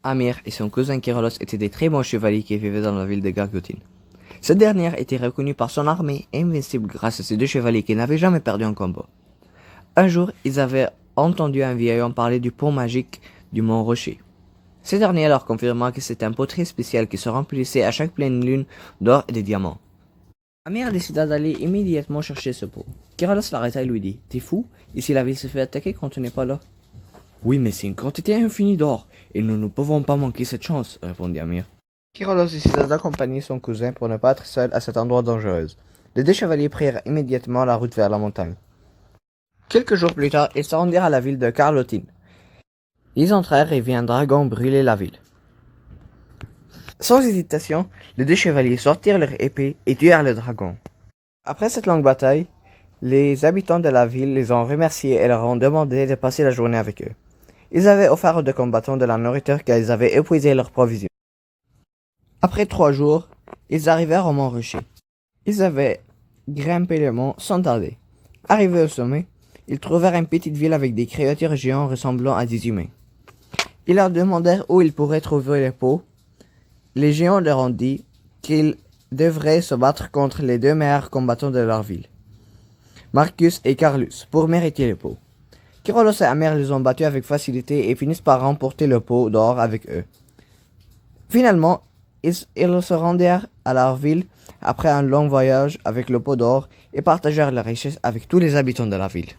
Amir et son cousin Kérolos étaient des très bons chevaliers qui vivaient dans la ville de Gargotine. Cette dernière était reconnue par son armée invincible grâce à ces deux chevaliers qui n'avaient jamais perdu un combat. Un jour, ils avaient entendu un vieil homme parler du pont magique du Mont Rocher. Ce dernier leur confirma que c'était un pot très spécial qui se remplissait à chaque pleine lune d'or et de diamants. Amir décida d'aller immédiatement chercher ce pot. Kérolos l'arrêta et lui dit « T'es fou? Ici la ville se fait attaquer quand tu n'es pas là. » « Oui, mais c'est une quantité infinie d'or, et nous ne pouvons pas manquer cette chance, » répondit Amir. Kérolos décida d'accompagner son cousin pour ne pas être seul à cet endroit dangereux. Les deux chevaliers prirent immédiatement la route vers la montagne. Quelques jours plus tard, ils se rendirent à la ville de Carlotine. Ils entrèrent et virent un dragon brûler la ville. Sans hésitation, les deux chevaliers sortirent leurs épées et tuèrent le dragon. Après cette longue bataille, les habitants de la ville les ont remerciés et leur ont demandé de passer la journée avec eux. Ils avaient offert aux deux combattants de la nourriture car ils avaient épuisé leurs provisions. Après 3 jours, ils arrivèrent au mont Rocher. Ils avaient grimpé le mont sans tarder. Arrivés au sommet, ils trouvèrent une petite ville avec des créatures géantes ressemblant à des humains. Ils leur demandèrent où ils pourraient trouver le pot. Les géants leur ont dit qu'ils devraient se battre contre les deux meilleurs combattants de leur ville, Marcus et Carlus, pour mériter le pot. Kérolos et Amir les ont battus avec facilité et finissent par remporter le pot d'or avec eux. Finalement, ils se rendirent à leur ville après un long voyage avec le pot d'or et partagèrent la richesse avec tous les habitants de la ville.